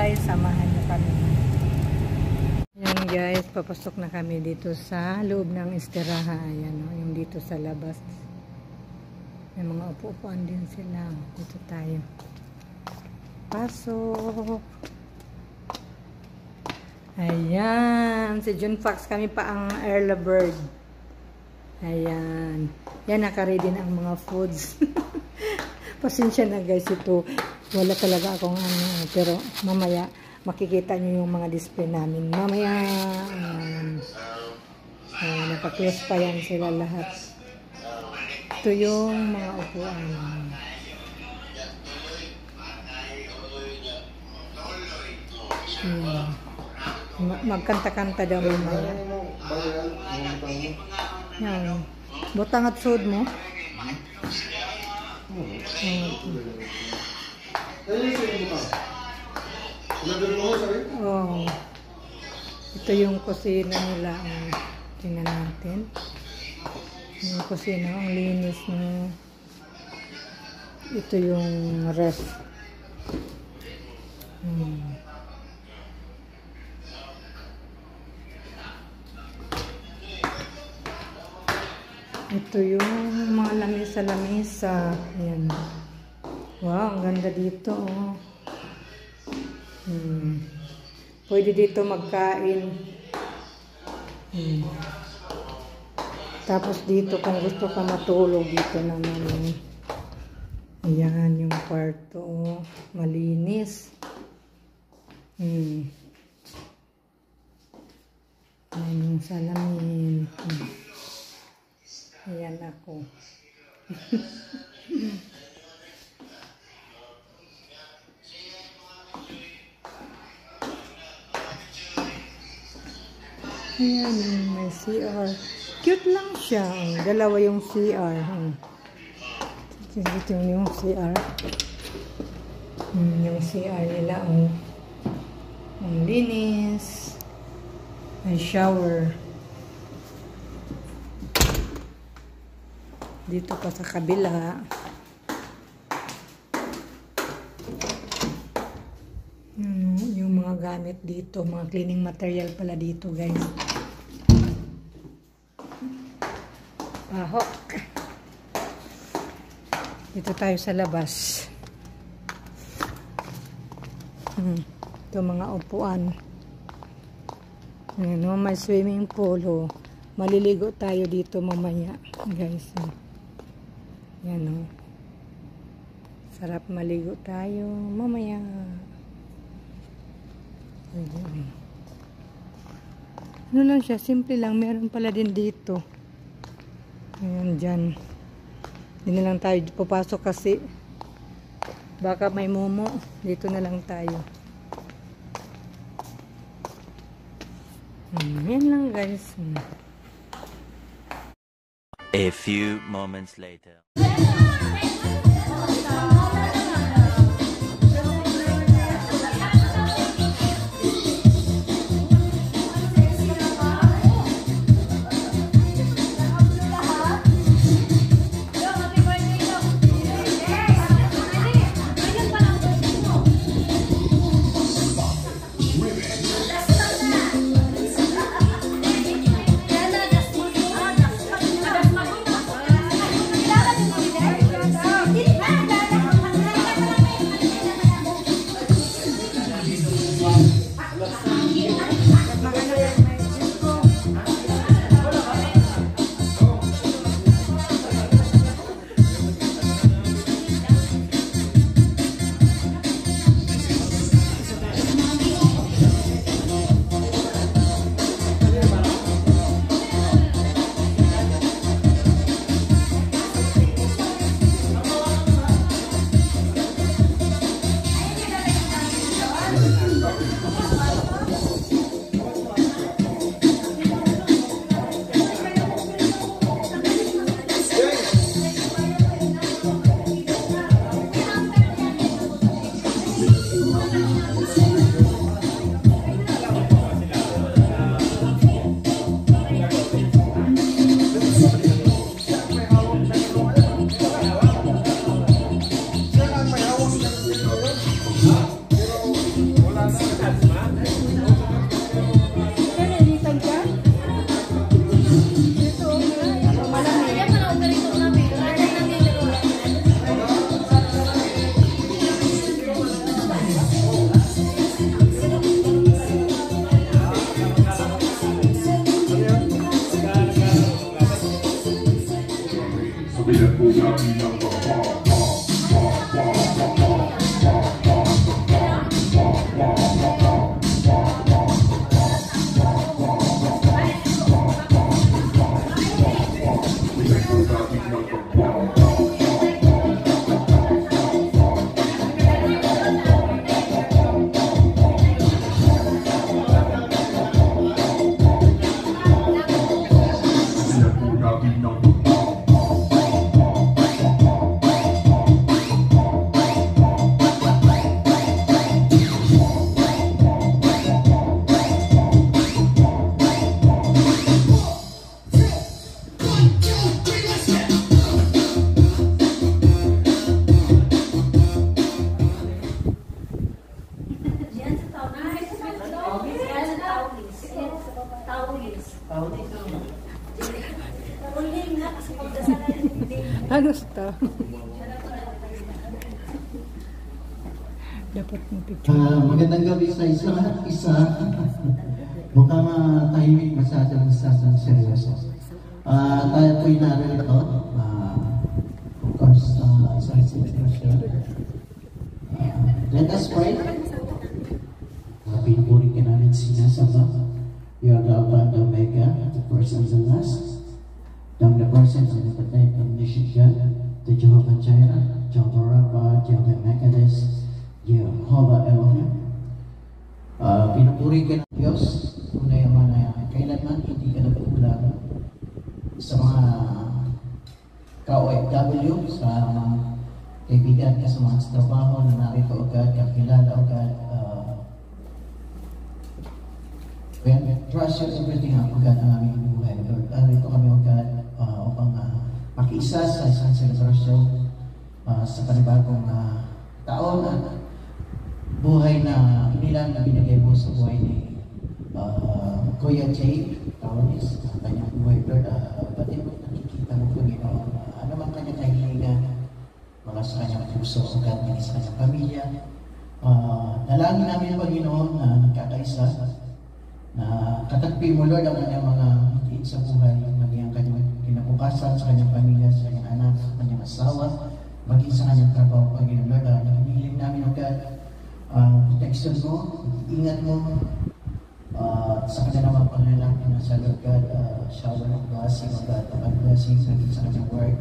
guys, samahan nyo kami. Yan guys, papasok na kami dito sa loob ng istiraha. Ayan o, yung dito sa labas. May mga upo-upuan din sila. Dito tayo. Pasok. Ayan, si June Fox, kami pa ang early bird. Ayan. Yan, nakaready na ang mga foods. Pasensya na guys, ito. Wala talaga akong ano. Pero mamaya, makikita nyo yung mga display namin. Mamaya, naka-close pa yan sila lahat. Ito yung mga upuan. Magkanta-kanta daw mamaya. Yan. Butang at sud mo. Oh. Ito yung kusina nila. Tingnan natin. Yung kusina, ang linis na. Ito yung rest. Ito yung mga lamesa-lamesa. Ayan. Wow, ang ganda dito. Oh. Pwede dito magkain. Tapos dito, kung gusto ka matulog, dito naman. Ayan, yung kwarto. Oh. Malinis. Ayan yung salamin. Ayan ako. Ayan, may CR. Cute lang siya. Dalawa yung CR. Dito yung CR. Yung CR nila. Ang linis. May shower. Dito pa sa kabila. Yung mga gamit dito. Mga cleaning material pala dito guys. Pahok. Dito tayo sa labas. Ito mga upuan. May swimming pool. Maliligo tayo dito mamaya guys. Yan o. Sarap maligo tayo mamaya. Ano lang siya, simple lang. Meron pala din dito. Ayan dyan. Hindi na lang tayo papasok kasi baka may momo. Dito na lang tayo. Yan lang guys. A few moments later. Ano ito? Dapat mo picture. Magandang gabi sa isa. Mukhang tahimik masyadong seryoso. Tayo po'y narito. Of course, isang celebration. Let us pray. Pinupuri ka namin sinasamba. You are the Alpha and the Omega, the first and the last. I'm the presence and the name of omniscient God, the Jehovah Jireh, Jehovah Rapha, Jehovah Mekadesh, Jehovah Elohim. Pinupuri ka ng Diyos, tunay naman na kailanman hindi ka nagkukulang sa mga ka-OFW, sa mga kaibigan ka sa mga trabaho na narito agad, kakilala agad. Trust you everything agad ang aming buhay. Narito kami agad upang makiisa sa isang selebrasyon sa panibagong taon at buhay na inilang na binigay mo sa buhay ni Kuya Jay Taonis, kanyang buhay, Lord. Pati mo nakikita mo, Panginoon, ano man kanyang kahilingan, mga sa kanyang puso, agad maging sa kanyang pamilya. Dalangin namin, Panginoon, na nagkakaisa, na katagpi mo, Lord, ang kanyang mga hitiin sa buhay, maging ang kanyang kinabukasan sa kanyang pamilya, sa kanyang anak, sa kanyang asawa, maging sa kanyang trabaho, Panginoon, Lord. Hinihiling namin agad protection mo, ingat mo sa kanyang mga pangalalaki na sa Lord God, shower of blessing, agad, agad blessing sa kanyang work,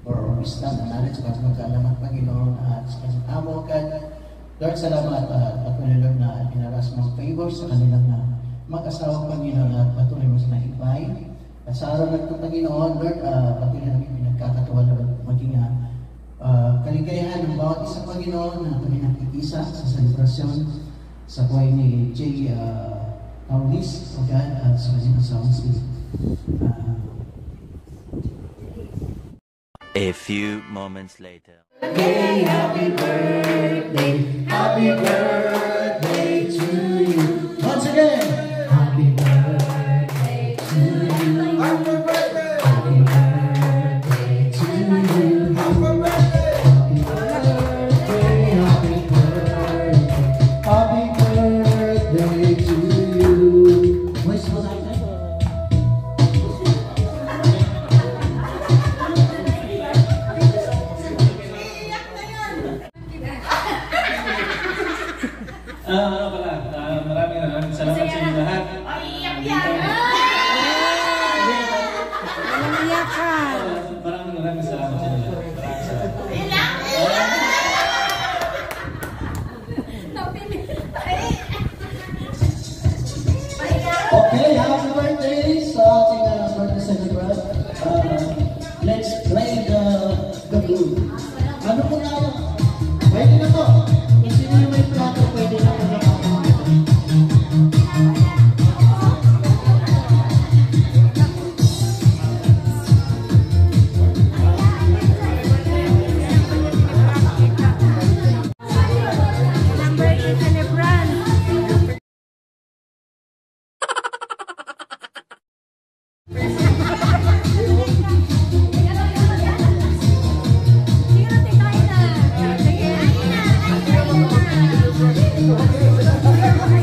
or wisdom, knowledge, at magkaalaman, Panginoon, at sa kanyang amo, agad. Lord, salamat at Lord na pinaras mong favor sa kanilang mag-asawa, Panginoon, at patuloy mo sa naibay. At sa araw na ito, Panginoon, Lord, patuloy namin pinagkakatawa, Lord, maging kaligayahan ng bawat isang Panginoon na kami nakikisa sa selebrasyon sa buhay ni Jay Taonis, agad, at sa kanyang asawa si A few moments later. Hey, happy birthday to you. Once again, happy birthday to you. Happy birthday. Happy birthday to you. Happy birthday. Happy birthday. Happy birthday. Happy birthday to you. Where's my life? Maraming salamat sa inyo lahat. Maraming salamat sa inyo lahat. Okay, happy birthday sa ating birthday celebrant. Let's play the blue. Ano po na yan? Pwede na to. Kung sino yung may plato, pwede na to. Number 8 celebrant. Ay,